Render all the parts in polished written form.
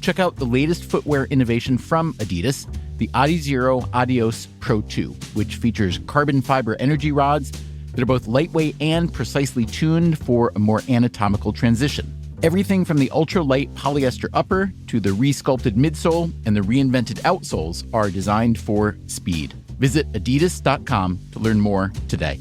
Check out the latest footwear innovation from Adidas, the Adizero Adios Pro 2, which features carbon fiber energy rods that are both lightweight and precisely tuned for a more anatomical transition. Everything from the ultra-light polyester upper to the re-sculpted midsole and the reinvented outsoles are designed for speed. Visit adidas.com to learn more today.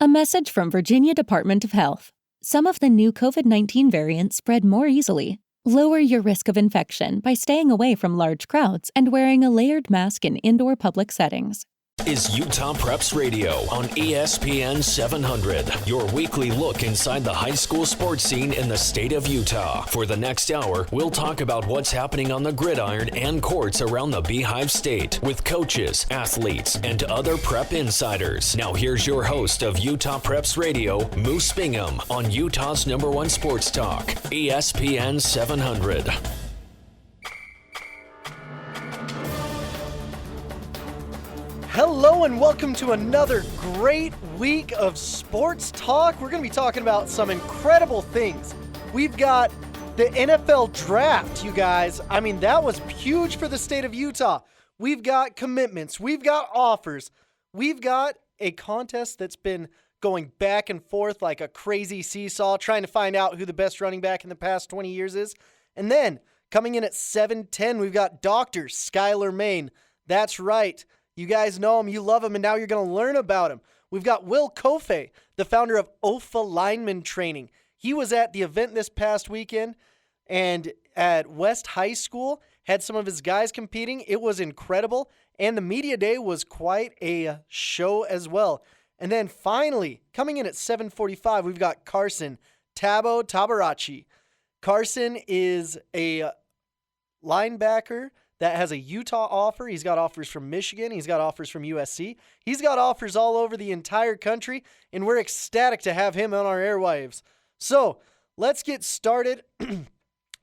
A message from Virginia Department of Health. Some of the new COVID-19 variants spread more easily. Lower your risk of infection by staying away from large crowds and wearing a layered mask in indoor public settings. Is Utah Preps Radio on ESPN 700, your weekly look inside the high school sports scene in the state of Utah. For the next hour, we'll talk about what's happening on the gridiron and courts around the Beehive State with coaches, athletes, and other prep insiders. Now here's your host of Utah Preps Radio, Moose Bingham, on Utah's #1 sports talk, ESPN 700. Hello and welcome to another great week of sports talk. We're going to be talking about some incredible things. We've got the NFL draft, you guys. I mean, that was huge for the state of Utah. We've got commitments. We've got offers. We've got a contest that's been going back and forth like a crazy seesaw, trying to find out who the best running back in the past 20 years is. And then coming in at 7:10, we've got Dr. Skylar Main. That's right. You guys know him, you love him, and now you're going to learn about him. We've got Will Kofe, the founder of OFA Lineman Training. He was at the event this past weekend and at West High School, had some of his guys competing. It was incredible, and the media day was quite a show as well. And then finally, coming in at 7:45, we've got Carson Tabo Tabarachi. Carson is a linebacker that has a Utah offer. He's got offers from Michigan. He's got offers from USC. He's got offers all over the entire country, and we're ecstatic to have him on our airwaves. So let's get started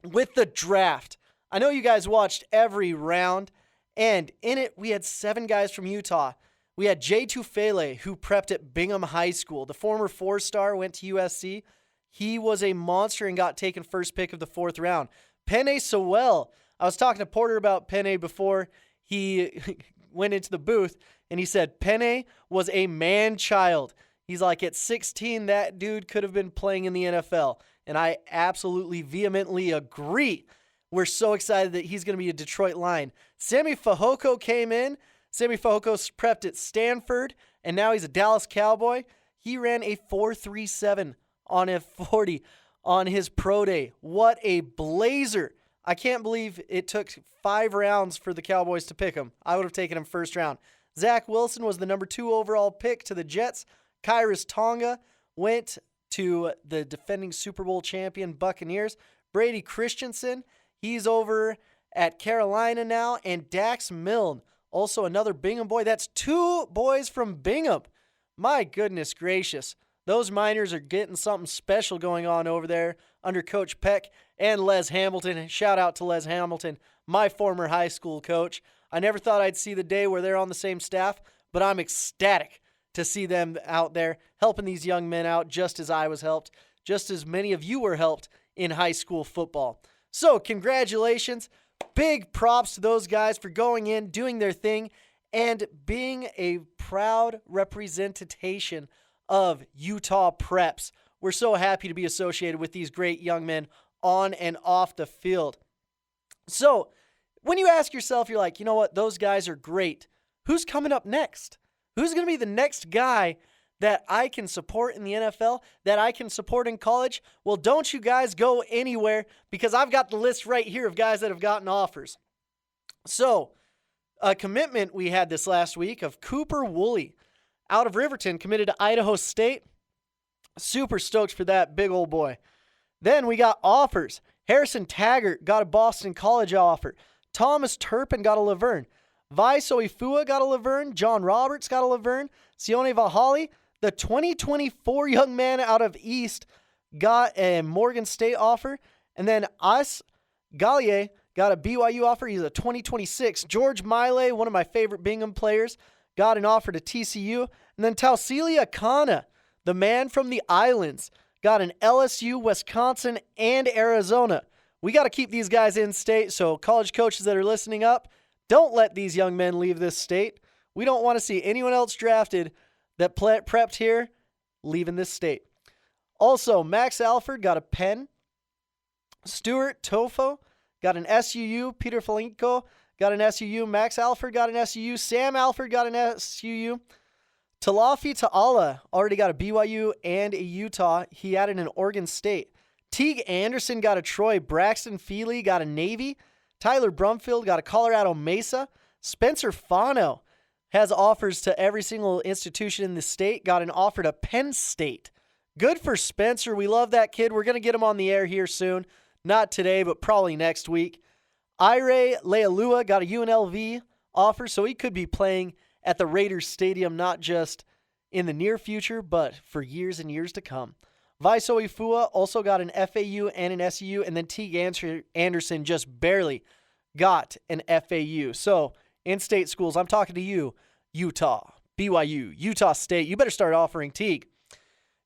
with the draft. I know you guys watched every round, and in it we had 7 guys from Utah. We had Jay Tufele, who prepped at Bingham High School. The former 4-star went to USC. He was a monster and got taken first pick of the 4th round. Penei Sewell. I was talking to Porter about Penei before he went into the booth, and he said Penei was a man-child. He's like, at 16, that dude could have been playing in the NFL, and I absolutely vehemently agree. We're so excited that he's going to be a Detroit Lion. Sammy Fehoko came in. Sammy Fajoko's prepped at Stanford, and now he's a Dallas Cowboy. He ran a 4.37 on a 40 on his pro day. What a blazer. I can't believe it took 5 rounds for the Cowboys to pick him. I would have taken him first round. Zach Wilson was the number 2 overall pick to the Jets. Kyrus Tonga went to the defending Super Bowl champion Buccaneers. Brady Christensen, he's over at Carolina now. And Dax Milne, also another Bingham boy. That's 2 boys from Bingham. My goodness gracious. Those Miners are getting something special going on over there under Coach Peck and Les Hamilton. Shout out to Les Hamilton, my former high school coach. I never thought I'd see the day where they're on the same staff, but I'm ecstatic to see them out there helping these young men out just as I was helped, just as many of you were helped in high school football. So congratulations. Big props to those guys for going in, doing their thing, and being a proud representation of Utah Preps. We're so happy to be associated with these great young men on and off the field. So when you ask yourself, you're like, you know what, those guys are great. Who's coming up next? Who's going to be the next guy that I can support in the NFL, that I can support in college? Well, don't you guys go anywhere, because I've got the list right here of guys that have gotten offers. So a commitment we had this last week of Cooper Woolley out of Riverton, committed to Idaho State. Super stoked for that big old boy. Then we got offers. Harrison Taggart got a Boston College offer. Thomas Turpin got a Laverne. Vai Soifua got a Laverne. John Roberts got a Laverne. Sione Vahali, the 2024 young man out of East, got a Morgan State offer. And then As Gallier got a BYU offer. He's a 2026. George Miley, one of my favorite Bingham players, got an offer to TCU. And then Tausilia Kana, the man from the islands, got an LSU, Wisconsin, and Arizona. We got to keep these guys in state, so college coaches that are listening up, don't let these young men leave this state. We don't want to see anyone else drafted that prepped here leaving this state. Also, Max Alford got a Penn. Stuart Tofo got an SUU. Peter Falinko got an SUU. Max Alford got an SUU. Sam Alford got an SUU. Talafi Ta'ala already got a BYU and a Utah. He added an Oregon State. Teague Anderson got a Troy. Braxton Feely got a Navy. Tyler Brumfield got a Colorado Mesa. Spencer Fano has offers to every single institution in the state. Got an offer to Penn State. Good for Spencer. We love that kid. We're going to get him on the air here soon. Not today, but probably next week. Ire Lealua got a UNLV offer, so he could be playing at the Raiders Stadium, not just in the near future, but for years and years to come. Vaiso Ifua also got an FAU and an SU, and then Teague Anderson just barely got an FAU. So, in-state schools, I'm talking to you, Utah, BYU, Utah State. You better start offering Teague.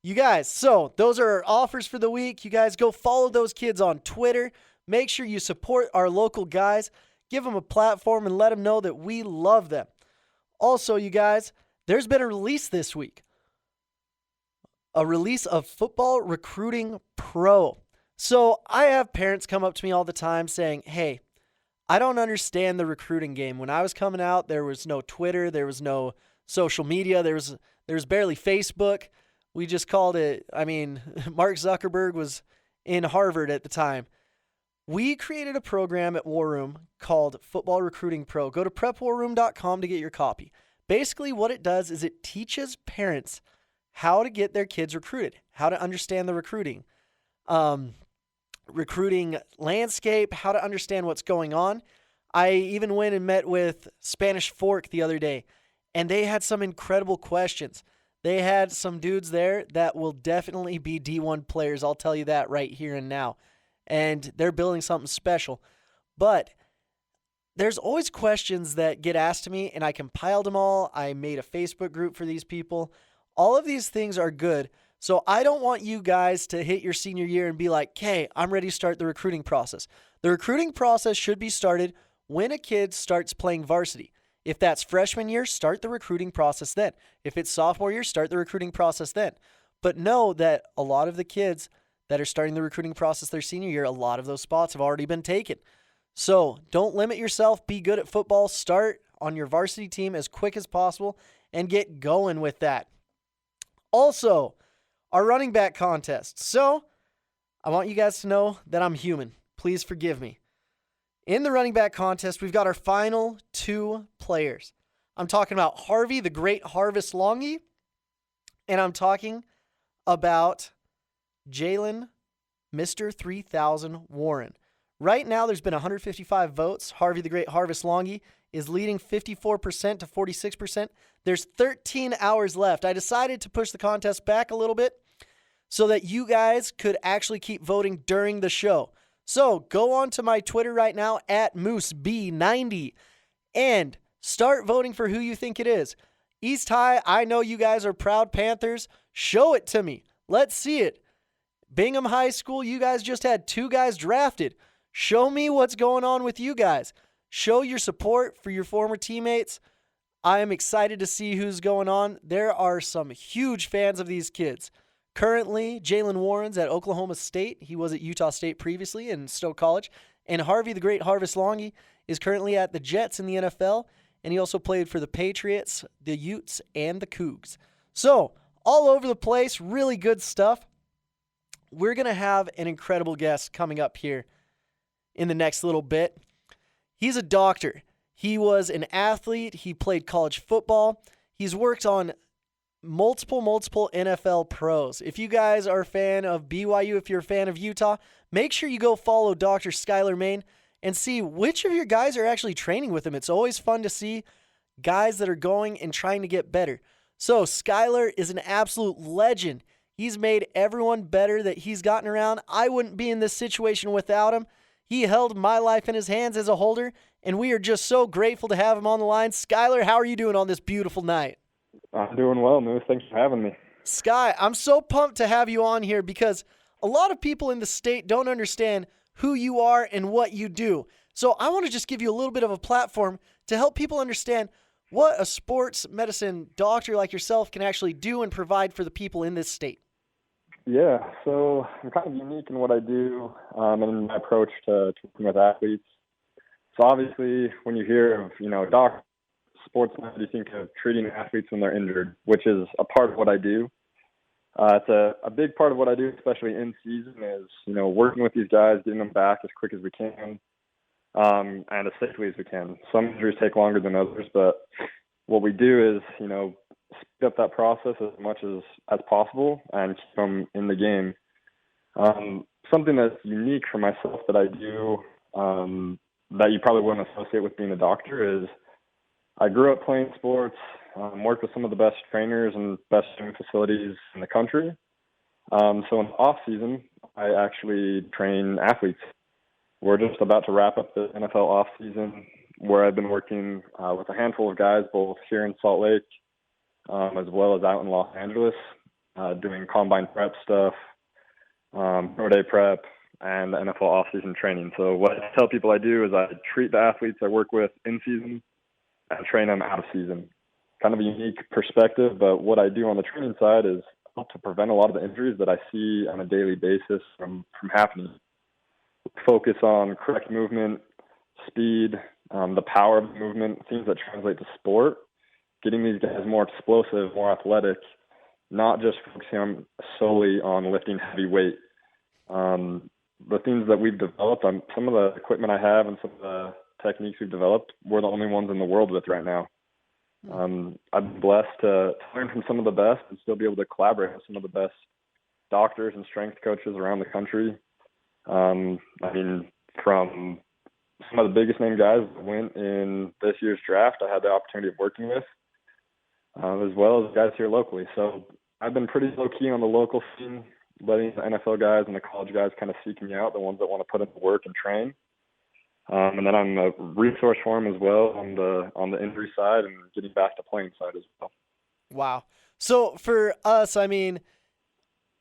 You guys, so those are our offers for the week. You guys go follow those kids on Twitter. Make sure you support our local guys. Give them a platform and let them know that we love them. Also, you guys, there's been a release this week. A release of Football Recruiting Pro. So I have parents come up to me all the time saying, hey, I don't understand the recruiting game. When I was coming out, there was no Twitter. There was no social media. There was barely Facebook. We just called it, Mark Zuckerberg was in Harvard at the time. We created a program at War Room called Football Recruiting Pro. Go to prepwarroom.com to get your copy. Basically, what it does is it teaches parents how to get their kids recruited, how to understand the recruiting landscape, how to understand what's going on. I even went and met with Spanish Fork the other day, and they had some incredible questions. They had some dudes there that will definitely be D1 players. I'll tell you that right here and now. And they're building something special. But there's always questions that get asked to me, and I compiled them all. I made a Facebook group for these people. All of these things are good. So I don't want you guys to hit your senior year and be like, okay, I'm ready to start the recruiting process. The recruiting process should be started when a kid starts playing varsity. If that's freshman year, start the recruiting process then. If it's sophomore year, start the recruiting process then. But know that a lot of the kids that are starting the recruiting process their senior year, a lot of those spots have already been taken. So don't limit yourself. Be good at football. Start on your varsity team as quick as possible and get going with that. Also, our running back contest. So I want you guys to know that I'm human. Please forgive me. In the running back contest, we've got our final two players. I'm talking about Harvey, the Great Harvest Longy, and I'm talking about Jalen, Mr. 3000 Warren. Right now, there's been 155 votes. Harvey, the Great Harvest Longy, is leading 54% to 46%. There's 13 hours left. I decided to push the contest back a little bit so that you guys could actually keep voting during the show. So go on to my Twitter right now at MooseB90 and start voting for who you think it is. East High, I know you guys are proud Panthers. Show it to me. Let's see it. Bingham High School, you guys just had 2 guys drafted. Show me what's going on with you guys. Show your support for your former teammates. I am excited to see who's going on. There are some huge fans of these kids. Currently, Jalen Warren's at Oklahoma State. He was at Utah State previously in Stowe College. And Harvey, the Great Harvest Longy, is currently at the Jets in the NFL. And he also played for the Patriots, the Utes, and the Cougs. So, all over the place, really good stuff. We're going to have an incredible guest coming up here in the next little bit. He's a doctor. He was an athlete. He played college football. He's worked on multiple NFL pros. If you guys are a fan of BYU, if you're a fan of Utah, make sure you go follow Dr. Skylar Main and see which of your guys are actually training with him. It's always fun to see guys that are going and trying to get better. So Skylar is an absolute legend. He's made everyone better that he's gotten around. I wouldn't be in this situation without him. He held my life in his hands as a holder, and we are just so grateful to have him on the line. Skylar, how are you doing on this beautiful night? I'm doing well, Moose. Thanks for having me. Sky, I'm so pumped to have you on here because a lot of people in the state don't understand who you are and what you do. So I want to just give you a little bit of a platform to help people understand what a sports medicine doctor like yourself can actually do and provide for the people in this state. Yeah, so I'm kind of unique in what I do and in my approach to working with athletes. So obviously, when you hear of, sports med, you think of treating athletes when they're injured, which is a part of what I do. It's a big part of what I do, especially in season, is, working with these guys, getting them back as quick as we can, and as safely as we can. Some injuries take longer than others, but what we do is, speed up that process as much as possible and keep them in the game. Something that's unique for myself that I do that you probably wouldn't associate with being a doctor is I grew up playing sports, worked with some of the best trainers and best training facilities in the country. So in the off season, I actually train athletes. We're just about to wrap up the NFL off season, where I've been working with a handful of guys, both here in Salt Lake, as well as out in Los Angeles, doing combine prep stuff, pro day prep, and the NFL off-season training. So what I tell people I do is I treat the athletes I work with in season and train them out of season. Kind of a unique perspective, but what I do on the training side is help to prevent a lot of the injuries that I see on a daily basis from happening. Focus on correct movement, speed, the power of movement, things that translate to sport, getting these guys more explosive, more athletic, not just focusing solely on lifting heavy weight. The things that we've developed, some of the equipment I have and some of the techniques we've developed, we're the only ones in the world with right now. I'm blessed to learn from some of the best and still be able to collaborate with some of the best doctors and strength coaches around the country. From some of the biggest name guys that went in this year's draft, I had the opportunity of working with, as well as guys here locally. So I've been pretty low-key on the local scene, letting the NFL guys and the college guys kind of seek me out, the ones that want to put in the work and train. And then I'm a resource for them as well on the injury side and getting back to playing side as well. Wow. So for us,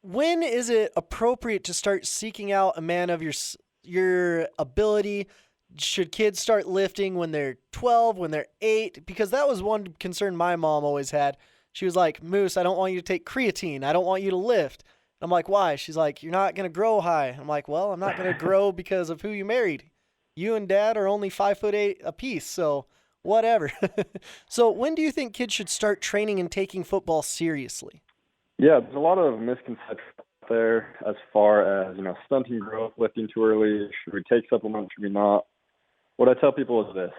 when is it appropriate to start seeking out a man of your ability? Should kids start lifting when they're 12, when they're 8? Because that was one concern my mom always had. She was like, Moose, I don't want you to take creatine. I don't want you to lift. I'm like, why? She's like, you're not going to grow high. I'm like, well, I'm not going to grow because of who you married. You and Dad are only 5'8" apiece, so whatever. So when do you think kids should start training and taking football seriously? Yeah, there's a lot of misconceptions there as far as, stunting growth, lifting too early. Should we take supplements? Should we not? What I tell people is this.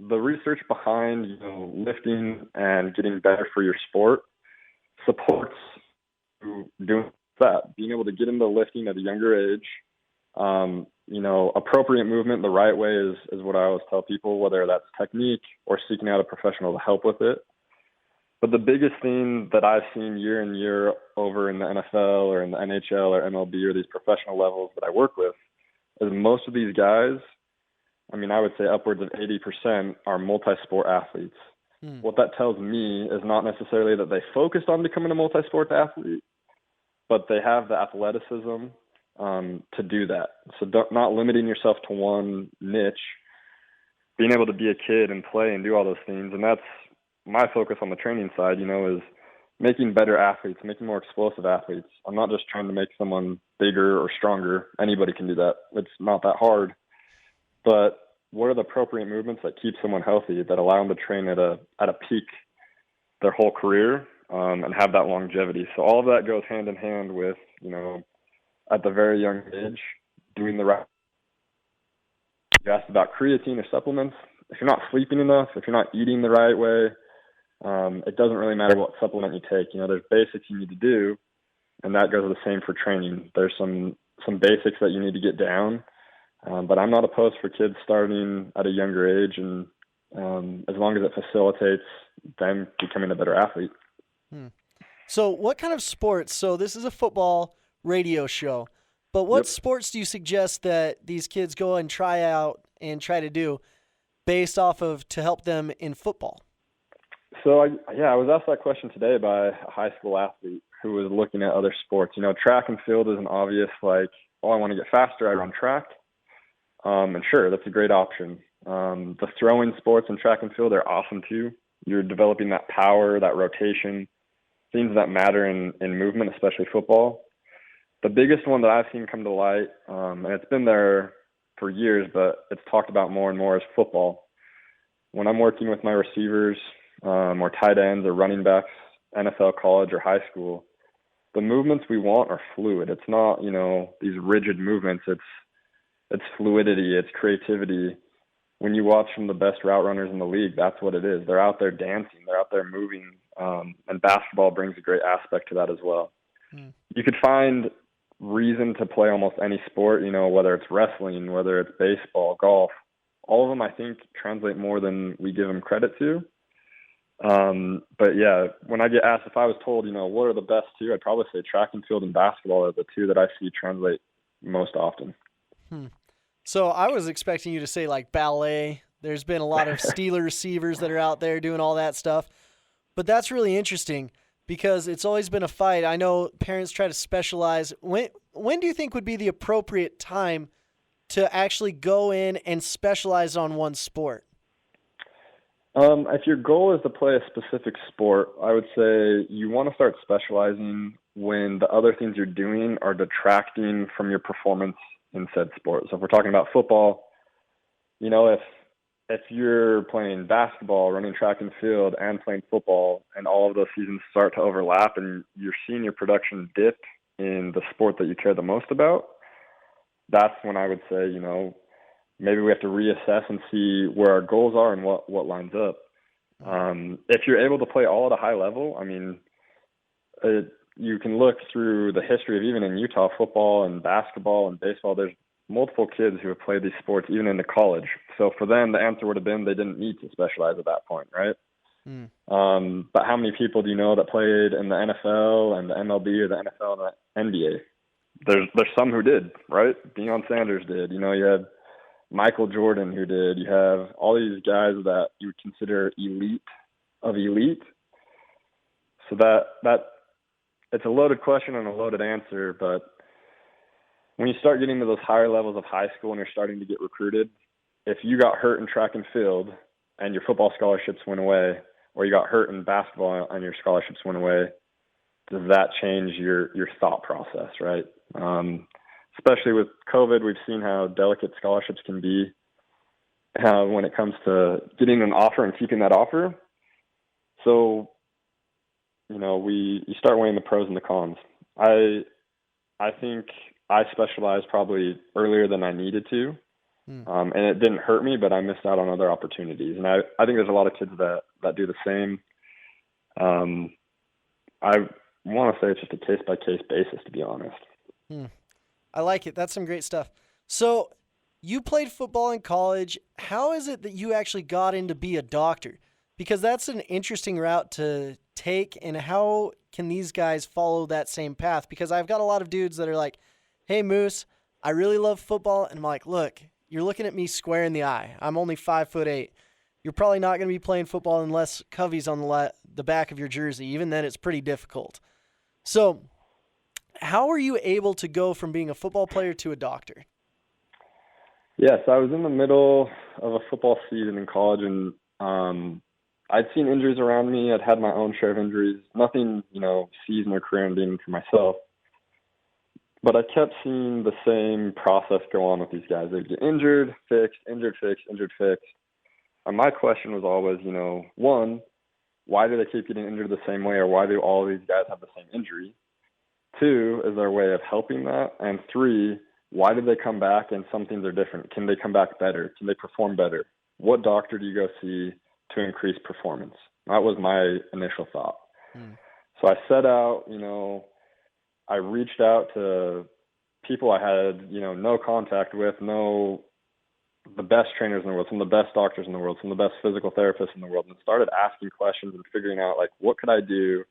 The research behind, lifting and getting better for your sport supports doing that, being able to get into lifting at a younger age. Appropriate movement the right way is what I always tell people, whether that's technique or seeking out a professional to help with it. But the biggest thing that I've seen year in year over in the NFL or in the NHL or MLB or these professional levels that I work with is most of these guys, I would say upwards of 80% are multi-sport athletes. What that tells me is not necessarily that they focused on becoming a multi-sport athlete, but they have the athleticism to do that. So not limiting yourself to one niche, being able to be a kid and play and do all those things. And that's my focus on the training side, is making better athletes, making more explosive athletes. I'm not just trying to make someone bigger or stronger. Anybody can do that. It's not that hard. But what are the appropriate movements that keep someone healthy, that allow them to train at a peak their whole career and have that longevity? So all of that goes hand in hand with, at the very young age, doing the right. You asked about creatine or supplements. If you're not sleeping enough, if you're not eating the right way, it doesn't really matter what supplement you take. There's basics you need to do, and that goes the same for training. There's some basics that you need to get down, but I'm not opposed for kids starting at a younger age, and as long as it facilitates them becoming a better athlete. So what kind of sports? So this is a football radio show, but what sports do you suggest that these kids go and try out and try to do based off of to help them in football? So I was asked that question today by a high school athlete who was looking at other sports. Track and field is an obvious, I want to get faster, I run track. And sure, that's a great option. The throwing sports and track and field are awesome too. You're developing that power, that rotation, things that matter in movement, especially football. The biggest one that I've seen come to light, and it's been there for years, but it's talked about more and more, is football. When I'm working with my receivers or tight ends or running backs, NFL, college, or high school, the movements we want are fluid. It's not, these rigid movements. It's fluidity. It's creativity. When you watch some of the best route runners in the league, that's what it is. They're out there dancing. They're out there moving. And basketball brings a great aspect to that as well. You could find reason to play almost any sport, whether it's wrestling, whether it's baseball, golf. All of them, I think, translate more than we give them credit to. But yeah, when I get asked if I was told, what are the best two, I'd probably say track and field and basketball are the two that I see translate most often. So I was expecting you to say like ballet. There's been a lot of Steeler receivers that are out there doing all that stuff. But that's really interesting because it's always been a fight. I know parents try to specialize. When do you think would be the appropriate time to actually go in and specialize on one sport? If your goal is to play a specific sport, I would say you want to start specializing when the other things you're doing are detracting from your performance in said sport. So if we're talking about football, if you're playing basketball, running track and field, and playing football, and all of those seasons start to overlap and you're seeing your production dip in the sport that you care the most about, that's when I would say, maybe we have to reassess and see where our goals are and what lines up. If you're able to play all at a high level, you can look through the history of even in Utah football and basketball and baseball, there's multiple kids who have played these sports even into college. So for them, the answer would have been they didn't need to specialize at that point, right? But how many people do you know that played in the NFL and the MLB or the NFL and the NBA? There's some who did, right? Deion Sanders did. You had Michael Jordan who did. You have all these guys that you would consider elite of elite. So that it's a loaded question and a loaded answer, but when you start getting to those higher levels of high school and you're starting to get recruited, if you got hurt in track and field and your football scholarships went away, or you got hurt in basketball and your scholarships went away, does that change your thought process, right? Especially with COVID, we've seen how delicate scholarships can be when it comes to getting an offer and keeping that offer. So, you start weighing the pros and the cons. I think I specialized probably earlier than I needed to, and it didn't hurt me, but I missed out on other opportunities. And I think there's a lot of kids that do the same. I want to say it's just a case-by-case basis, to be honest. I like it. That's some great stuff. So you played football in college. How is it that you actually got in to be a doctor? Because that's an interesting route to take, and how can these guys follow that same path? Because I've got a lot of dudes that are like, hey, Moose, I really love football. And I'm like, look, you're looking at me square in the eye. I'm only 5'8". You're probably not going to be playing football unless Covey's on the back of your jersey. Even then, it's pretty difficult. So how were you able to go from being a football player to a doctor? Yes, I was in the middle of a football season in college, and I'd seen injuries around me. I'd had my own share of injuries. Nothing, season or career ending for myself. But I kept seeing the same process go on with these guys. They'd get injured, fixed, injured, fixed, injured, fixed. And my question was always, one, why do they keep getting injured the same way, or why do all of these guys have the same injury? Two, is there a way of helping that? And three, why did they come back and some things are different? Can they come back better? Can they perform better? What doctor do you go see to increase performance? That was my initial thought. So I set out, I reached out to people I had, no contact with, the best trainers in the world, some of the best doctors in the world, some of the best physical therapists in the world, and started asking questions and figuring out, what could I do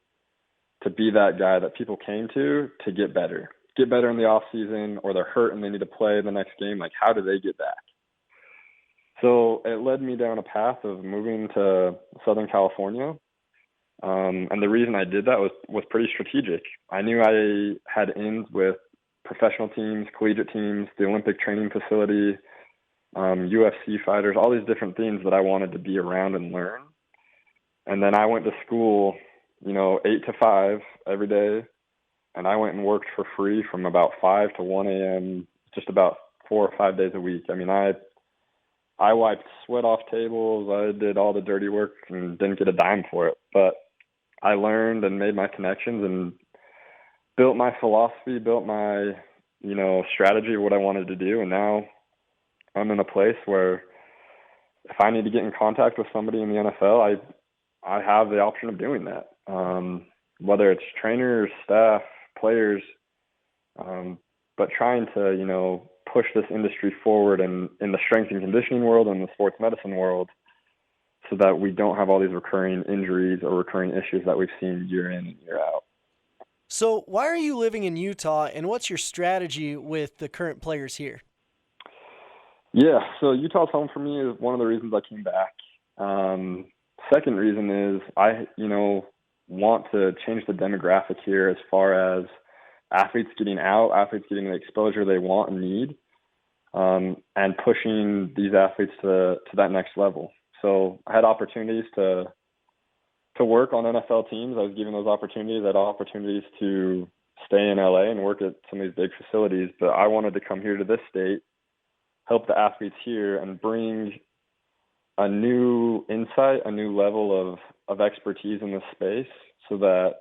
to be that guy that people came to get better in the off season, or they're hurt and they need to play the next game. How do they get back? So it led me down a path of moving to Southern California. And the reason I did that was pretty strategic. I knew I had ins with professional teams, collegiate teams, the Olympic training facility, UFC fighters, all these different things that I wanted to be around and learn. And then I went to school, 8 to 5 every day. And I went and worked for free from about 5 to 1 a.m., just about 4 or 5 days a week. I mean, I wiped sweat off tables. I did all the dirty work and didn't get a dime for it. But I learned and made my connections and built my philosophy, built my, strategy of what I wanted to do. And now I'm in a place where if I need to get in contact with somebody in the NFL, I have the option of doing that. Whether it's trainers, staff, players, but trying to, push this industry forward and in the strength and conditioning world and the sports medicine world so that we don't have all these recurring injuries or recurring issues that we've seen year in and year out. So why are you living in Utah, and what's your strategy with the current players here? Yeah, so Utah's home for me is one of the reasons I came back. Second reason is I, want to change the demographic here as far as athletes getting out, athletes getting the exposure they want and need, and pushing these athletes to that next level. So I had opportunities to work on NFL teams. I was given those opportunities. I had opportunities to stay in LA and work at some of these big facilities, but I wanted to come here to this state, help the athletes here, and bring a new insight, a new level of expertise in this space so that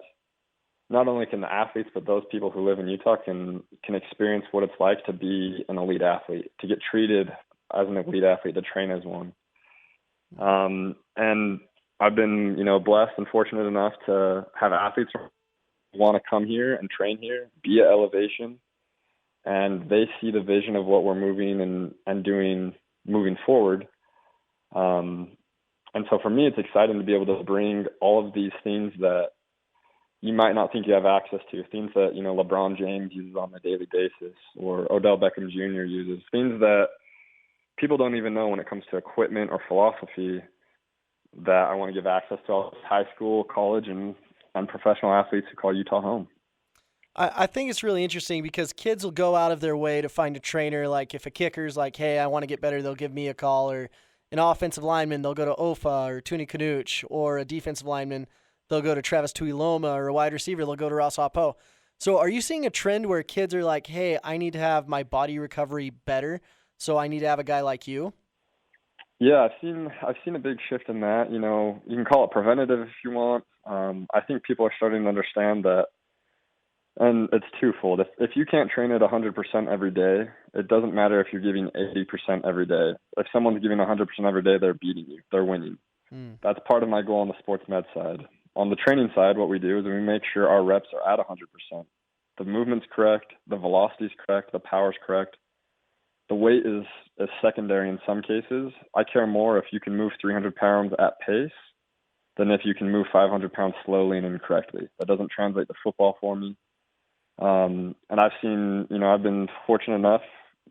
not only can the athletes, but those people who live in Utah can experience what it's like to be an elite athlete, to get treated as an elite athlete, to train as one. And I've been, blessed and fortunate enough to have athletes want to come here and train here, be at elevation, and they see the vision of what we're moving and doing moving forward. And so for me, it's exciting to be able to bring all of these things that you might not think you have access to, things that, LeBron James uses on a daily basis or Odell Beckham Jr. uses, things that people don't even know when it comes to equipment or philosophy that I want to give access to all high school, college, and professional athletes who call Utah home. I think it's really interesting because kids will go out of their way to find a trainer. Like if a kicker's like, hey, I want to get better, they'll give me a call. Or an offensive lineman, they'll go to OFA or Tuni Canuch. Or a defensive lineman, they'll go to Travis Tuiloma. Or a wide receiver, they'll go to Ross Apo. So are you seeing a trend where kids are like, hey, I need to have my body recovery better, so I need to have a guy like you? Yeah, I've seen a big shift in that. You can call it preventative if you want. I think people are starting to understand that, and it's twofold. If you can't train at 100% every day, it doesn't matter if you're giving 80% every day. If someone's giving 100% every day, they're beating you. They're winning. That's part of my goal on the sports med side. On the training side, what we do is we make sure our reps are at 100%. The movement's correct, the velocity's correct, the power's correct. The weight is secondary in some cases. I care more if you can move 300 pounds at pace than if you can move 500 pounds slowly and incorrectly. That doesn't translate to football for me. And I've seen, I've been fortunate enough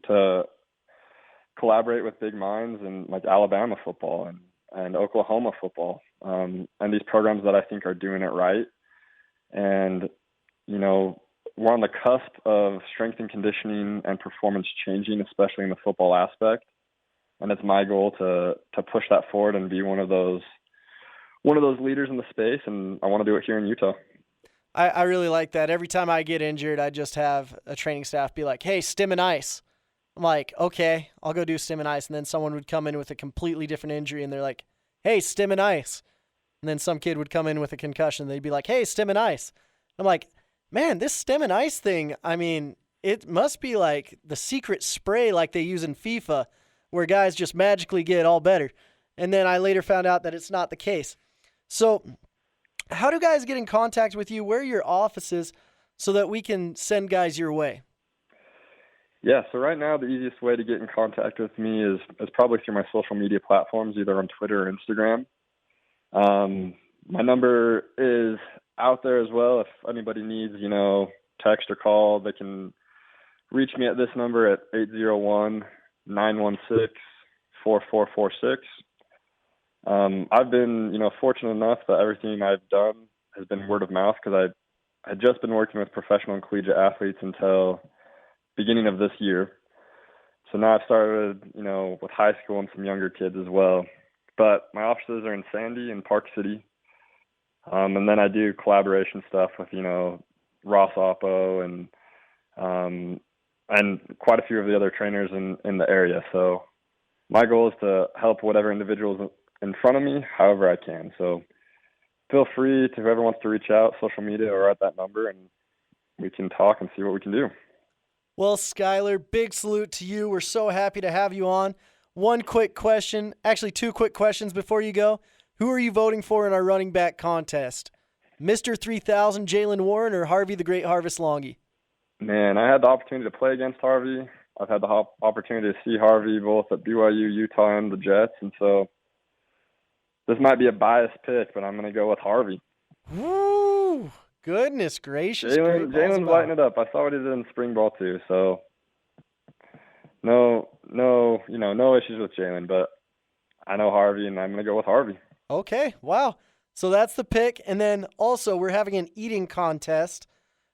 to collaborate with big minds in like Alabama football and Oklahoma football, and these programs that I think are doing it right. And, we're on the cusp of strength and conditioning and performance changing, especially in the football aspect. And it's my goal to push that forward and be one of those leaders in the space. And I want to do it here in Utah. I really like that. Every time I get injured, I just have a training staff be like, hey, stim and ice. I'm like, okay, I'll go do stim and ice. And then someone would come in with a completely different injury and they're like, hey, stim and ice. And then some kid would come in with a concussion. They'd be like, hey, stim and ice. I'm like, man, this stem and ice thing, I mean, it must be like the secret spray like they use in FIFA where guys just magically get all better. And then I later found out that it's not the case. So how do guys get in contact with you? Where are your offices so that we can send guys your way? Yeah, so right now the easiest way to get in contact with me is probably through my social media platforms, either on Twitter or Instagram. My number is out there as well. If anybody needs, text or call, they can reach me at this number at 801-916-4446. I've been, fortunate enough that everything I've done has been word of mouth because I had just been working with professional and collegiate athletes until beginning of this year. So now I've started, with high school and some younger kids as well. But my offices are in Sandy and Park City. And then I do collaboration stuff with, Ross Oppo and quite a few of the other trainers in the area. So my goal is to help whatever individuals in front of me however I can. So feel free to whoever wants to reach out, social media or at that number, and we can talk and see what we can do. Well, Skylar, big salute to you. We're so happy to have you on. One quick question, actually 2 quick questions before you go. Who are you voting for in our running back contest? Mr. 3000 Jalen Warren or Harvey the Great Harvest Longy? Man, I had the opportunity to play against Harvey. I've had the opportunity to see Harvey both at BYU, Utah, and the Jets, and so this might be a biased pick, but I'm going to go with Harvey. Woo! Goodness gracious. Jalen's lighting it up. I saw what he did in spring ball too, so no issues with Jalen, but I know Harvey, and I'm going to go with Harvey. Okay, wow. So that's the pick. And then also we're having an eating contest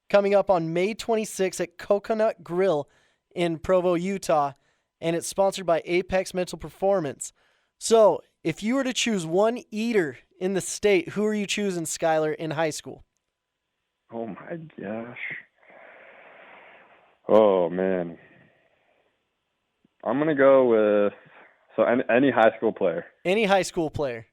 coming up on May 26th at Coconut Grill in Provo, Utah, and it's sponsored by Apex Mental Performance. So if you were to choose one eater in the state, who are you choosing, Skylar, in high school? Oh, my gosh. Oh, man. I'm going to go with any high school player. Any high school player.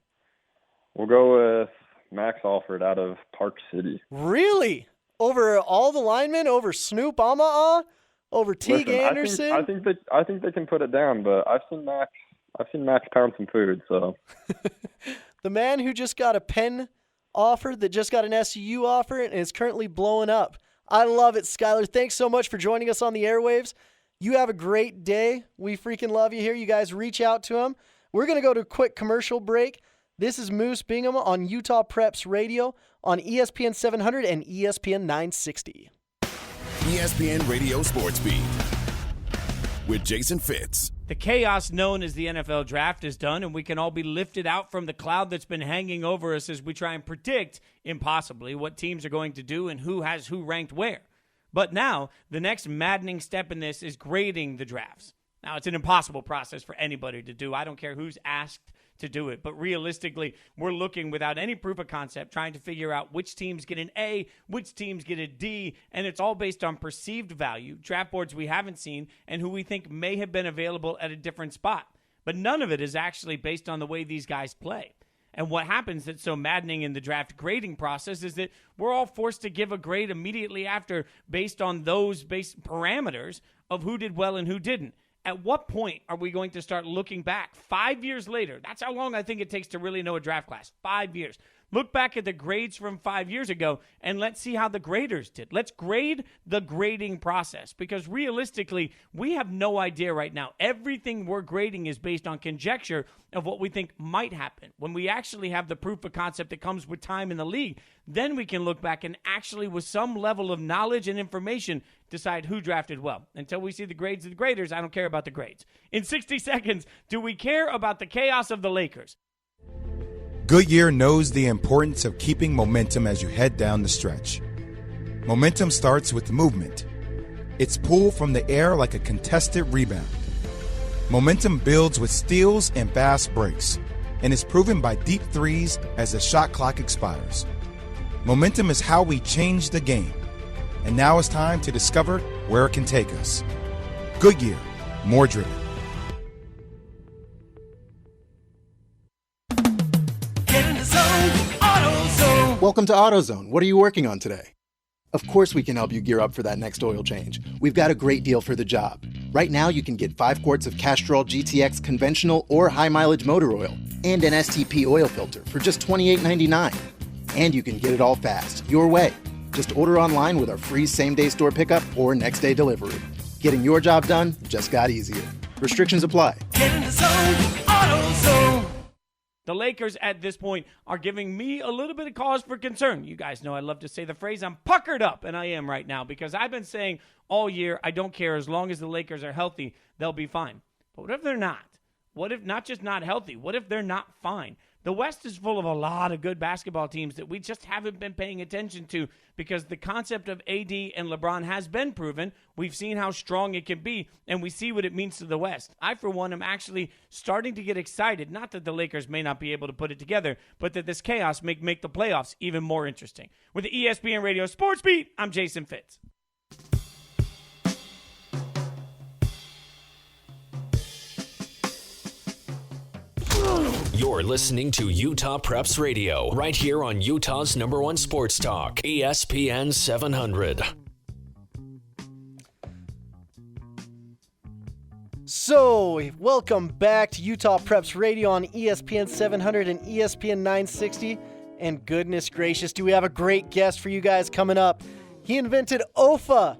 We'll go with Max Alford out of Park City. Really? Over all the linemen? Over Snoop Amaha? Over Teague Anderson? I think they can put it down, but I've seen Max pound some food, so. The man who just got a Penn offer, that just got an SU offer, and is currently blowing up. I love it, Skylar. Thanks so much for joining us on the airwaves. You have a great day. We freaking love you here. You guys reach out to him. We're going to go to a quick commercial break. This is Moose Bingham on Utah Preps Radio on ESPN 700 and ESPN 960. ESPN Radio Sports Beat with Jason Fitz. The chaos known as the NFL Draft is done, and we can all be lifted out from the cloud that's been hanging over us as we try and predict, impossibly, what teams are going to do and who has who ranked where. But now, the next maddening step in this is grading the drafts. Now, it's an impossible process for anybody to do. I don't care who's asked to do it. But realistically, we're looking without any proof of concept, trying to figure out which teams get an A, which teams get a D, and it's all based on perceived value, draft boards we haven't seen, and who we think may have been available at a different spot. But none of it is actually based on the way these guys play. And what happens that's so maddening in the draft grading process is that we're all forced to give a grade immediately after based on those base parameters of who did well and who didn't. At what point are we going to start looking back 5 years later? That's how long I think it takes to really know a draft class. 5 years. Look back at the grades from 5 years ago, and let's see how the graders did. Let's grade the grading process, because realistically, we have no idea right now. Everything we're grading is based on conjecture of what we think might happen. When we actually have the proof of concept that comes with time in the league, then we can look back and actually, with some level of knowledge and information, decide who drafted well. Until we see the grades of the graders, I don't care about the grades. In 60 seconds, do we care about the chaos of the Lakers? Goodyear knows the importance of keeping momentum as you head down the stretch. Momentum starts with movement. It's pulled from the air like a contested rebound. Momentum builds with steals and fast breaks, and is proven by deep threes as the shot clock expires. Momentum is how we change the game, and now it's time to discover where it can take us. Goodyear, more driven. Welcome to AutoZone. What are you working on today? Of course we can help you gear up for that next oil change. We've got a great deal for the job. Right now you can get 5 quarts of Castrol GTX conventional or high-mileage motor oil and an STP oil filter for just $28.99. And you can get it all fast, your way. Just order online with our free same-day store pickup or next-day delivery. Getting your job done just got easier. Restrictions apply. Get in the zone, AutoZone. The Lakers at this point are giving me a little bit of cause for concern. You guys know I love to say the phrase, I'm puckered up, and I am right now, because I've been saying all year, I don't care. As long as the Lakers are healthy, they'll be fine. But what if they're not? What if not just not healthy? What if they're not fine? The West is full of a lot of good basketball teams that we just haven't been paying attention to because the concept of AD and LeBron has been proven. We've seen how strong it can be, and we see what it means to the West. I, for one, am actually starting to get excited, not that the Lakers may not be able to put it together, but that this chaos make the playoffs even more interesting. With the ESPN Radio Sports Beat, I'm Jason Fitz. You're listening to Utah Preps Radio, right here on Utah's #1 sports talk, ESPN 700. So, welcome back to Utah Preps Radio on ESPN 700 and ESPN 960. And goodness gracious, do we have a great guest for you guys coming up. He invented OFA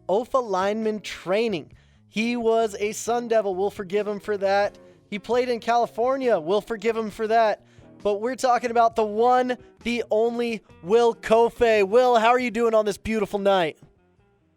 lineman training. He was a Sun Devil. We'll forgive him for that. He played in California. We'll forgive him for that. But we're talking about the one, the only Will Kofe. Will, how are you doing on this beautiful night?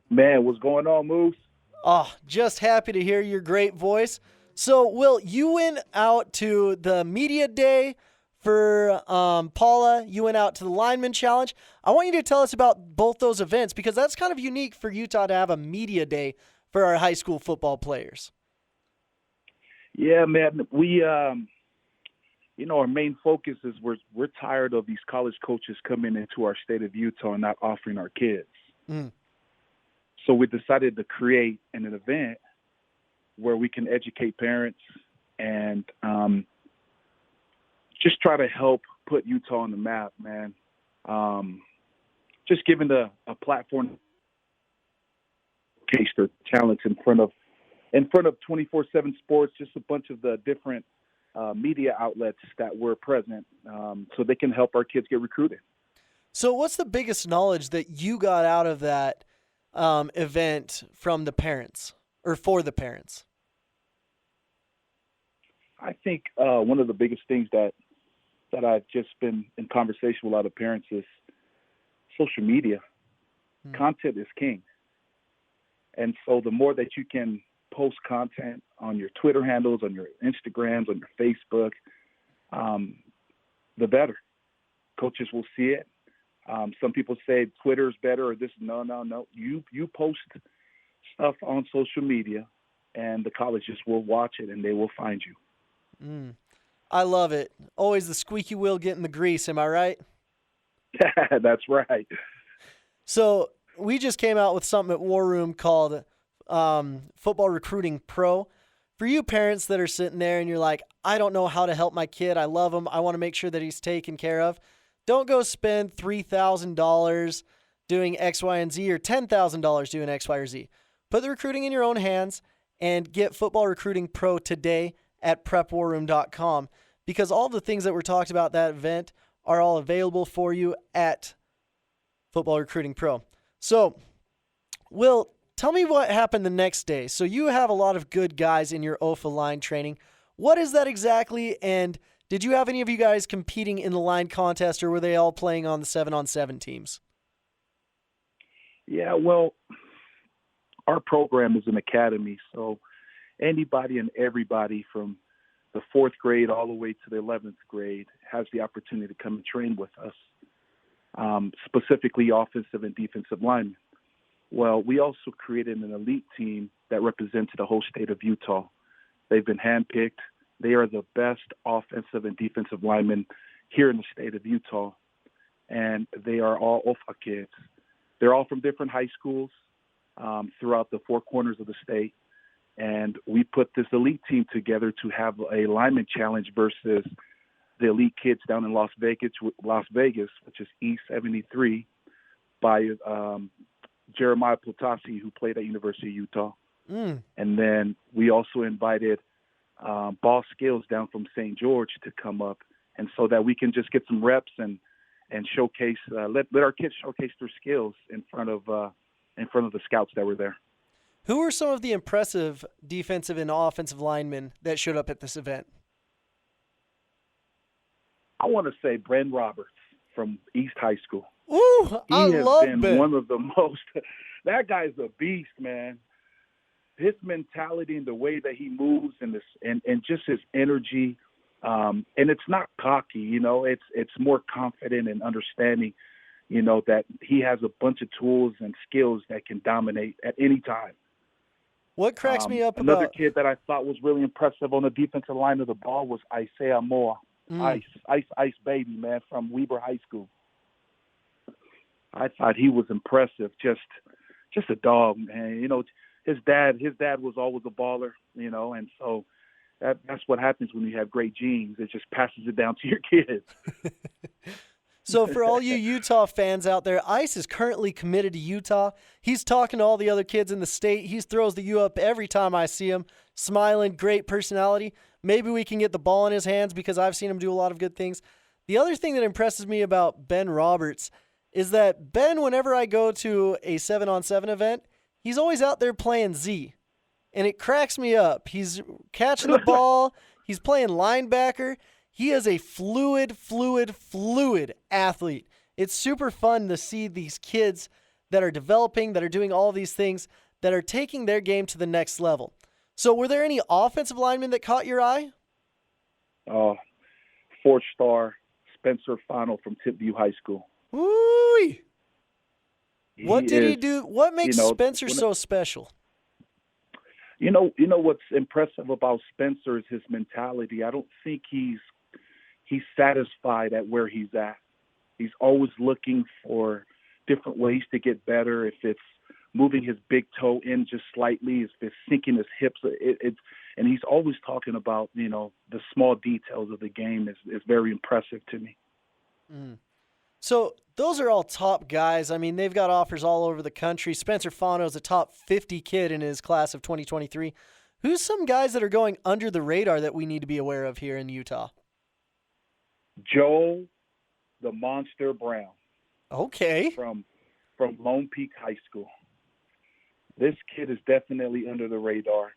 Man, what's going on, Moose? Oh, just happy to hear your great voice. So, Will, you went out to the media day for Paula. You went out to the Lineman Challenge. I want you to tell us about both those events because that's kind of unique for Utah to have a media day for our high school football players. Yeah, man, we, our main focus is we're tired of these college coaches coming into our state of Utah and not offering our kids. So we decided to create an event where we can educate parents and just try to help put Utah on the map, man. Just giving a platform, case their talents in front of 24/7 Sports, just a bunch of the different media outlets that were present, so they can help our kids get recruited. So what's the biggest knowledge that you got out of that event from the parents or for the parents? I think one of the biggest things that I've just been in conversation with a lot of parents is social media. Content is king. And so the more that you can post content on your Twitter handles, on your Instagrams, on your Facebook, the better. Coaches will see it. Some people say Twitter's better or this. No. You post stuff on social media, and the colleges will watch it, and they will find you. I love it. Always the squeaky wheel getting the grease, am I right? That's right. So we just came out with something at War Room called Football Recruiting Pro. For you parents that are sitting there and you're like, I don't know how to help my kid. I love him. I want to make sure that he's taken care of. Don't go spend $3,000 doing X, Y, and Z or $10,000 doing X, Y, or Z. Put the recruiting in your own hands and get Football Recruiting Pro today at prepwarroom.com because all the things that were talked about at that event are all available for you at Football Recruiting Pro. So, Will, tell me what happened the next day. So you have a lot of good guys in your OFA line training. What is that exactly? And did you have any of you guys competing in the line contest, or were they all playing on the 7-on-7 teams? Yeah, well, our program is an academy, so anybody and everybody from the 4th grade all the way to the 11th grade has the opportunity to come and train with us, specifically offensive and defensive linemen. Well, we also created an elite team that represented the whole state of Utah. They've been handpicked. They are the best offensive and defensive linemen here in the state of Utah, and they are all OFA kids. They're all from different high schools throughout the 4 corners of the state, and we put this elite team together to have a lineman challenge versus the elite kids down in Las Vegas, which is E73, by Jeremiah Plotasi, who played at University of Utah. And then we also invited Ball Skills down from St. George to come up, and so that we can just get some reps and showcase, let our kids showcase their skills in front of the scouts that were there. Who were some of the impressive defensive and offensive linemen that showed up at this event? I want to say Bren Roberts from East High School. Ooh, I love Ben. He has been one of the most – that guy's a beast, man. His mentality and the way that he moves and just his energy, And it's not cocky, it's more confident and understanding, that he has a bunch of tools and skills that can dominate at any time. What cracks me up another about kid that I thought was really impressive on the defensive line of the ball was Isaiah Moore. Ice baby, man, from Weber High School. I thought he was impressive. Just a dog, man. His dad was always a baller, and so that's what happens when you have great genes. It just passes it down to your kids. So for all you Utah fans out there, Ice is currently committed to Utah. He's talking to all the other kids in the state. He throws the U up every time I see him. Smiling, great personality. Maybe we can get the ball in his hands because I've seen him do a lot of good things. The other thing that impresses me about Ben Roberts is that Ben, whenever I go to a 7-on-7 event, he's always out there playing Z. And it cracks me up. He's catching the ball. He's playing linebacker. He is a fluid athlete. It's super fun to see these kids that are developing, that are doing all these things, that are taking their game to the next level. So were there any offensive linemen that caught your eye? 4-star Spencer Fano from Tipview High School. Ooh. What did he do? What makes Spencer so special? What's impressive about Spencer is his mentality. I don't think he's satisfied at where he's at. He's always looking for different ways to get better. If it's moving his big toe in just slightly, if it's sinking his hips, and he's always talking about, the small details of the game is very impressive to me. So those are all top guys. I mean, they've got offers all over the country. Spencer Fano is a top 50 kid in his class of 2023. Who's some guys that are going under the radar that we need to be aware of here in Utah? Joe the Monster Brown. Okay. From Lone Peak High School. This kid is definitely under the radar.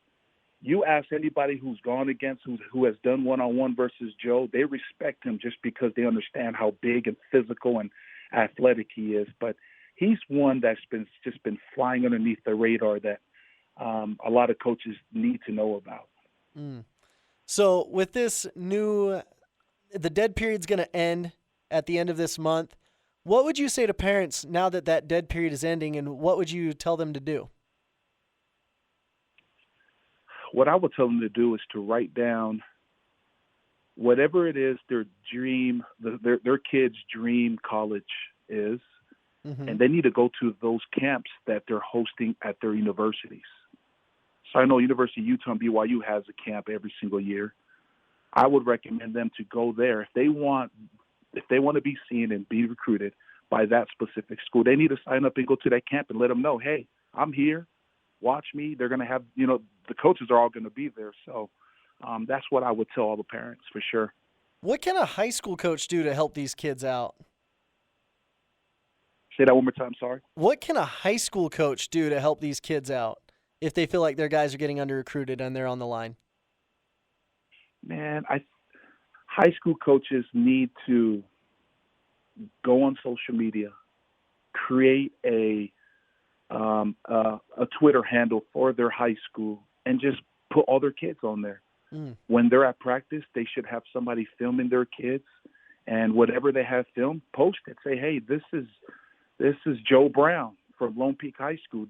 You ask anybody who's gone against, who has done one-on-one versus Joe, they respect him just because they understand how big and physical and athletic he is. But he's one that's been flying underneath the radar that a lot of coaches need to know about. So with this the dead period's going to end at the end of this month. What would you say to parents now that dead period is ending, and what would you tell them to do? What I would tell them to do is to write down whatever it is their dream, their kid's dream college is, and they need to go to those camps that they're hosting at their universities. So I know University of Utah and BYU has a camp every single year. I would recommend them to go there. If they want to be seen and be recruited by that specific school, they need to sign up and go to that camp and let them know, hey, I'm here. Watch me. They're going to have, the coaches are all going to be there. So that's what I would tell all the parents for sure. What can a high school coach do to help these kids out? Say that one more time, sorry. What can a high school coach do to help these kids out if they feel like their guys are getting under-recruited and they're on the line? Man, high school coaches need to go on social media, create a Twitter handle for their high school, and just put all their kids on there. When they're at practice, they should have somebody filming their kids, and whatever they have filmed, post it. Say, hey, this is Joe Brown from Lone Peak High School.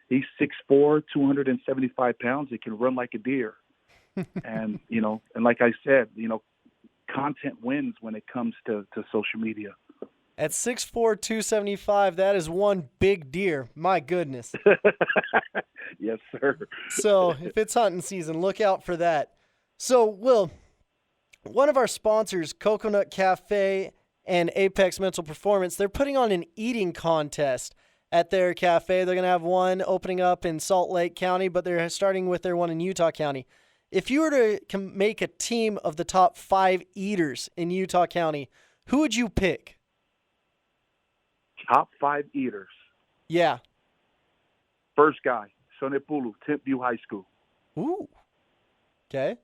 He's 6'4", 275 pounds. He can run like a deer. And, and like I said, content wins when it comes to social media. At 6'4", 275, that is one big deer. My goodness. Yes, sir. So if it's hunting season, look out for that. So, Will, one of our sponsors, Coconut Cafe and Apex Mental Performance, they're putting on an eating contest at their cafe. They're going to have one opening up in Salt Lake County, but they're starting with their one in Utah County. If you were to make a team of the top 5 eaters in Utah County, who would you pick? Top 5 eaters. Yeah. First guy, Sonepulu, Tipview High School. Ooh. Okay.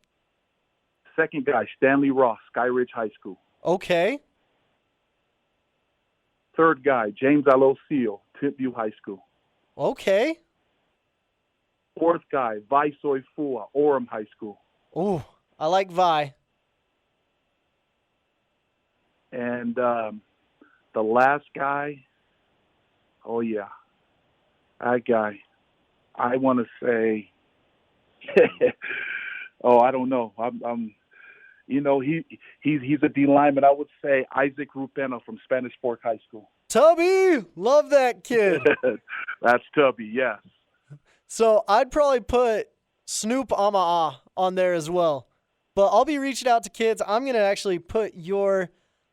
Second guy, Stanley Ross, Sky Ridge High School. Okay. Third guy, James Alocio, Tipview High School. Okay. Fourth guy, Vai Soifua, Orem High School. Ooh, I like Vi. And the last guy, oh, yeah, that guy, I want to say, I don't know. He's a D lineman. I would say Isaac Rupena from Spanish Fork High School. Tubby, love that kid. That's Tubby, yes. So I'd probably put Snoop Amaa on there as well. But I'll be reaching out to kids. I'm going to actually put your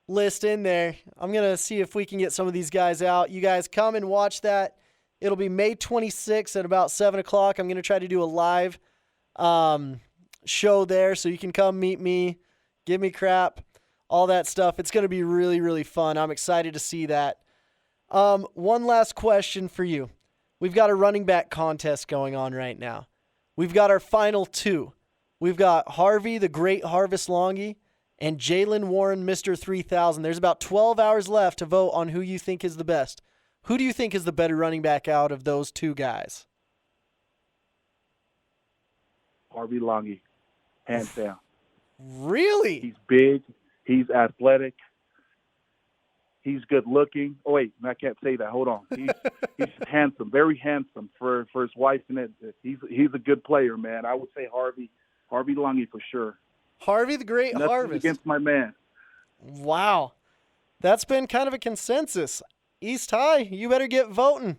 list in there. I'm going to see if we can get some of these guys out. You guys come and watch that. It'll be May 26th at about 7 o'clock. I'm going to try to do a live show there, so you can come meet me, give me crap, all that stuff. It's going to be really, really fun. I'm excited to see that. One last question for you. We've got a running back contest going on right now. We've got our final two. We've got Harvey, the Great Harvest Longy, and Jalen Warren, Mr. 3000. There's about 12 hours left to vote on who you think is the best. Who do you think is the better running back out of those two guys? Harvey Longy, hands down. Really? He's big. He's athletic. He's good looking. Oh, wait, I can't say that. Hold on. He's handsome, very handsome for his wife. And he's a good player, man. I would say Harvey Longy for sure. Harvey the Great Nothing Harvest. Against my man. Wow. That's been kind of a consensus. East High, you better get voting.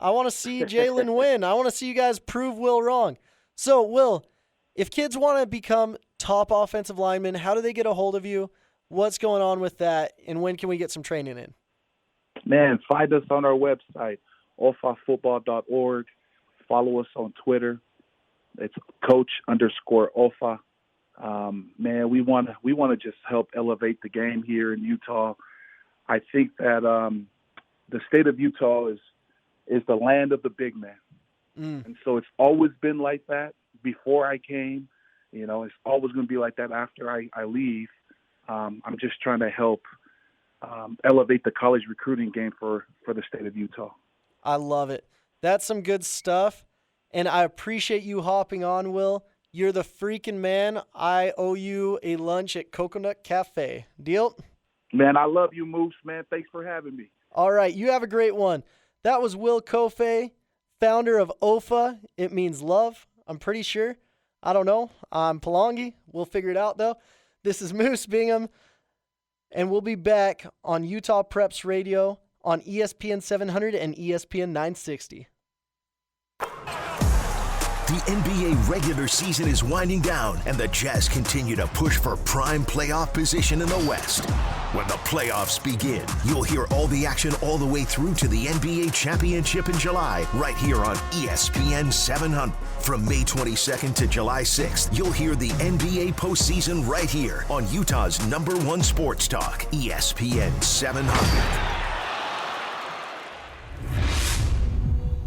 I want to see Jalen win. I want to see you guys prove Will wrong. So, Will, if kids want to become top offensive linemen, how do they get a hold of you? What's going on with that, and when can we get some training in? Man, find us on our website, ofafootball.org. Follow us on Twitter. It's coach_Ofa. Man, we want to just help elevate the game here in Utah. I think that the state of Utah is the land of the big man. And so it's always been like that before I came. You know, it's always going to be like that after I leave. I'm just trying to help elevate the college recruiting game for the state of Utah. I love it. That's some good stuff, and I appreciate you hopping on, Will. You're the freaking man. I owe you a lunch at Coconut Cafe. Deal? Man, I love you, Moose, man. Thanks for having me. All right, you have a great one. That was Will Kofe, founder of OFA. It means love, I'm pretty sure. I don't know. I'm Palongi. We'll figure it out, though. This is Moose Bingham, and we'll be back on Utah Preps Radio on ESPN 700 and ESPN 960. The NBA regular season is winding down, and the Jazz continue to push for prime playoff position in the West. When the playoffs begin, you'll hear all the action all the way through to the NBA championship in July, right here on ESPN 700. From May 22nd to July 6th, you'll hear the NBA postseason right here on Utah's #1 sports talk, ESPN 700.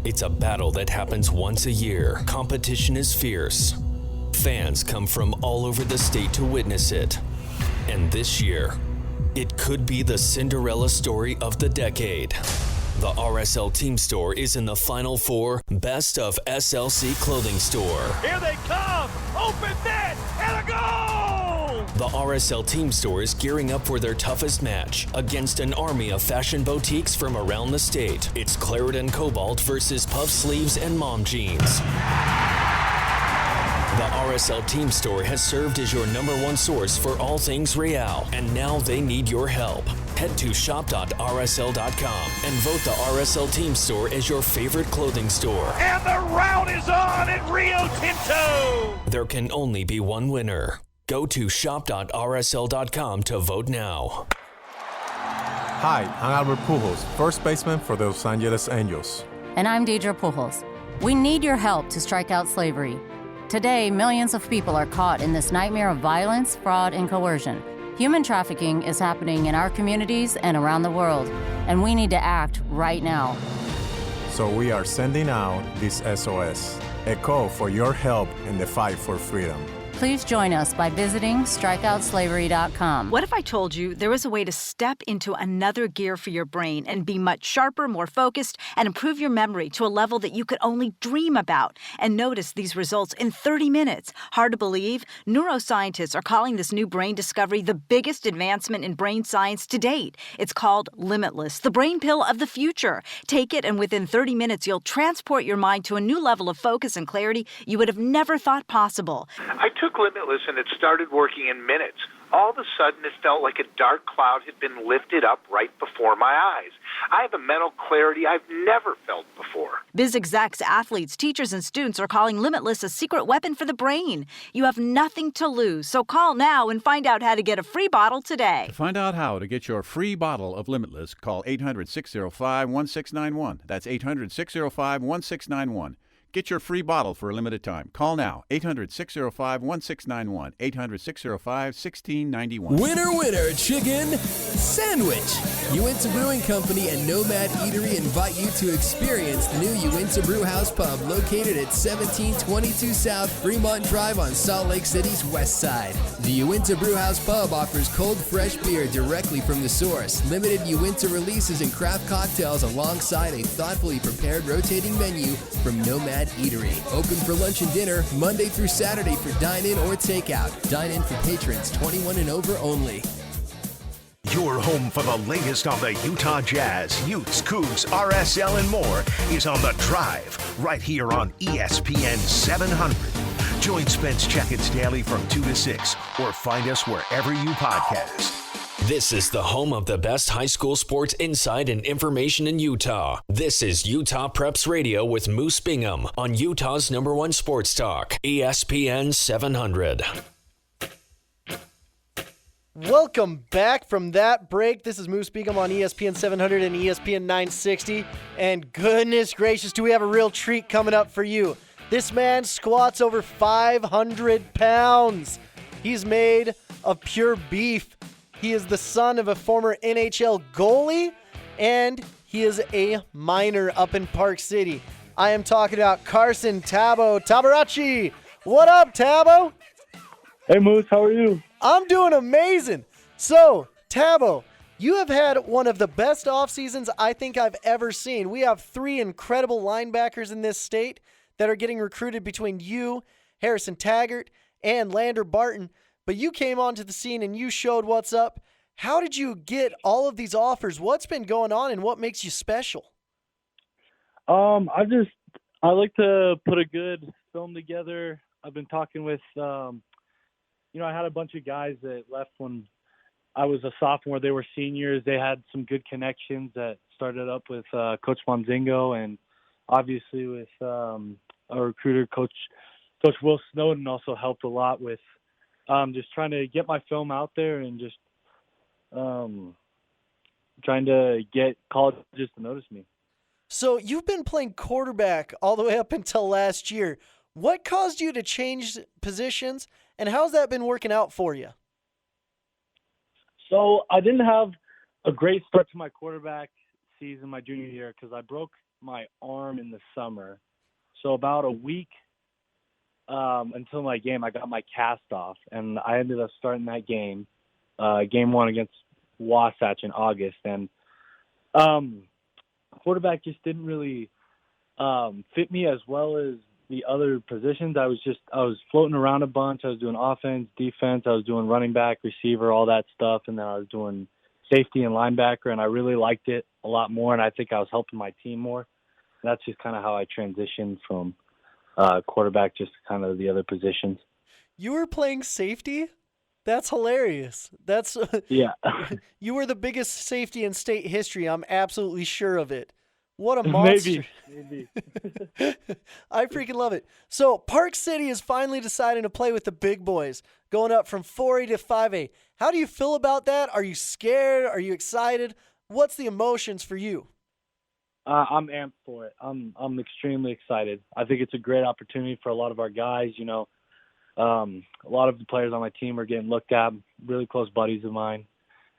It's a battle that happens once a year. Competition is fierce. Fans come from all over the state to witness it. And this year, it could be the Cinderella story of the decade. The RSL Team Store is in the Final Four Best of SLC Clothing Store. Here they come! Open net! And a goal! The RSL Team Store is gearing up for their toughest match against an army of fashion boutiques from around the state. It's Claret and Cobalt versus Puff Sleeves and Mom Jeans. The RSL Team Store has served as your #1 source for all things Real, and now they need your help. Head to shop.rsl.com and vote the RSL Team Store as your favorite clothing store. And the round is on at Rio Tinto! There can only be one winner. Go to shop.rsl.com to vote now. Hi, I'm Albert Pujols, first baseman for the Los Angeles Angels. And I'm Deidre Pujols. We need your help to strike out slavery. Today, millions of people are caught in this nightmare of violence, fraud, and coercion. Human trafficking is happening in our communities and around the world, and we need to act right now. So we are sending out this SOS, a call for your help in the fight for freedom. Please join us by visiting strikeoutslavery.com. What if I told you there was a way to step into another gear for your brain and be much sharper, more focused, and improve your memory to a level that you could only dream about, and notice these results in 30 minutes? Hard to believe? Neuroscientists are calling this new brain discovery the biggest advancement in brain science to date. It's called Limitless, the brain pill of the future. Take it, and within 30 minutes, you'll transport your mind to a new level of focus and clarity you would have never thought possible. I took Limitless and it started working in minutes. All of a sudden, it felt like a dark cloud had been lifted up right before my eyes. I have a mental clarity I've never felt before. Biz execs, athletes, teachers, and students are calling Limitless a secret weapon for the brain. You have nothing to lose, so call now and find out how to get a free bottle today. To find out how to get your free bottle of Limitless, call 800-605-1691. That's 800-605-1691. Get your free bottle for a limited time. Call now, 800-605-1691, 800-605-1691. Winner, winner, chicken sandwich. Uinta Brewing Company and Nomad Eatery invite you to experience the new Uinta Brew House Pub located at 1722 South Fremont Drive on Salt Lake City's west side. The Uinta Brew House Pub offers cold, fresh beer directly from the source, limited Uinta releases and craft cocktails alongside a thoughtfully prepared rotating menu from Nomad Eatery. Open for lunch and dinner Monday through Saturday for dine-in or takeout. Dine-in for patrons 21 and over only. Your home for the latest on the Utah Jazz, Utes, Cougs, RSL, and more is on The Drive, right here on ESPN 700. Join Spence Checkets daily from 2 to 6, or find us wherever you podcast. This is the home of the best high school sports insight and information in Utah. This is Utah Preps Radio with Moose Bingham on Utah's #1 sports talk, ESPN 700. Welcome back from that break. This is Moose Bingham on ESPN 700 and ESPN 960. And goodness gracious, do we have a real treat coming up for you. This man squats over 500 pounds. He's made of pure beef. He is the son of a former NHL goalie, and he is a miner up in Park City. I am talking about Carson Tabo Tabaracci. What up, Tabo? Hey, Moose, how are you? I'm doing amazing. So, Tabo, you have had one of the best off seasons I think I've ever seen. We have 3 incredible linebackers in this state that are getting recruited between you, Harrison Taggart, and Lander Barton. But you came onto the scene and you showed what's up. How did you get all of these offers? What's been going on and what makes you special? I like to put a good film together. I've been talking with, I had a bunch of guys that left when I was a sophomore. They were seniors. They had some good connections that started up with Coach Monzingo, and obviously with our recruiter, Coach Will Snowden, also helped a lot with just trying to get my film out there and just trying to get colleges to notice me. So you've been playing quarterback all the way up until last year. What caused you to change positions, and how's that been working out for you? So I didn't have a great start to my quarterback season my junior year because I broke my arm in the summer. So about a week until my game, I got my cast off, and I ended up starting that game, game 1 against Wasatch in August. And quarterback just didn't really fit me as well as the other positions. I was floating around a bunch. I was doing offense, defense. I was doing running back, receiver, all that stuff. And then I was doing safety and linebacker, and I really liked it a lot more. And I think I was helping my team more. And that's just kind of how I transitioned from quarterback just to kind of the other positions. You were playing safety? That's hilarious. Yeah. You were the biggest safety in state history. I'm absolutely sure of it. What a monster. Maybe. I freaking love it. So Park City is finally deciding to play with the big boys, going up from 4A to 5A. How do you feel about that? Are you scared? Are you excited? What's the emotions for you? I'm amped for it. I'm extremely excited. I think it's a great opportunity for a lot of our guys. A lot of the players on my team are getting looked at, really close buddies of mine,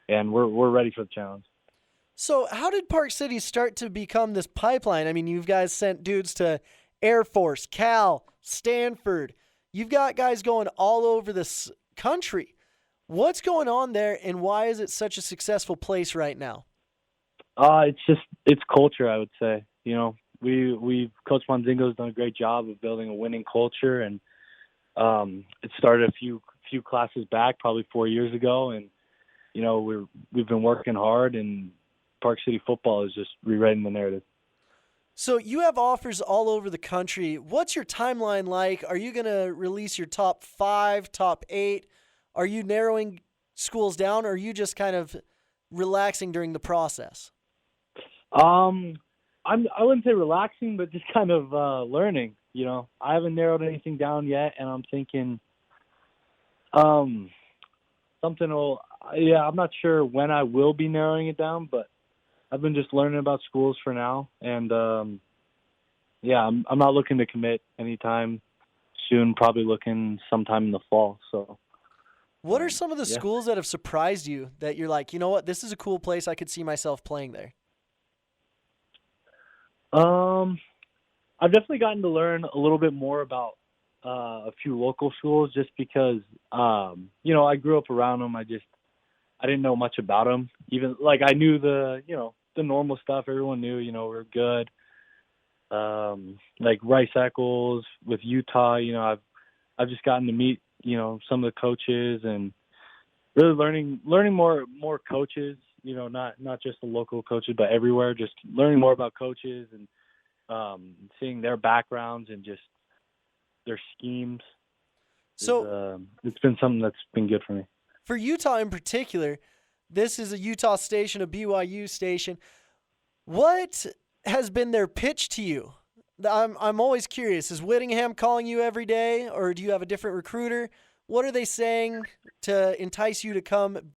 and we're ready for the challenge. So how did Park City start to become this pipeline? I mean, you guys sent dudes to Air Force, Cal, Stanford. You've got guys going all over this country. What's going on there, and why is it such a successful place right now? It's culture, I would say. You know, Coach Monzingo's done a great job of building a winning culture, and it started a few classes back, probably 4 years ago, and you know we've been working hard, and Park City football is just rewriting the narrative. So you have offers all over the country. What's your timeline like? Are you going to release your top 5, top 8? Are you narrowing schools down, or are you just kind of relaxing during the process? I wouldn't say relaxing, but just kind of learning. You know, I haven't narrowed anything down yet, and I'm thinking something will. Yeah, I'm not sure when I will be narrowing it down, but I've been just learning about schools for now, and I'm not looking to commit anytime soon. Probably looking sometime in the fall. So, what are some of the schools that have surprised you that you're like, you know what, this is a cool place, I could see myself playing there? I've definitely gotten to learn a little bit more about a few local schools, just because I grew up around them. I didn't know much about them. Even like I knew the normal stuff everyone knew. You know, we're good. Like Rice Eccles with Utah. You know, I've just gotten to meet some of the coaches and really learning more coaches. You know, not just the local coaches, but everywhere. Just learning more about coaches and seeing their backgrounds and just their schemes. So it's been something that's been good for me. For Utah in particular, this is a Utah station, a BYU station. What has been their pitch to you? I'm always curious. Is Whittingham calling you every day, or do you have a different recruiter? What are they saying to entice you to come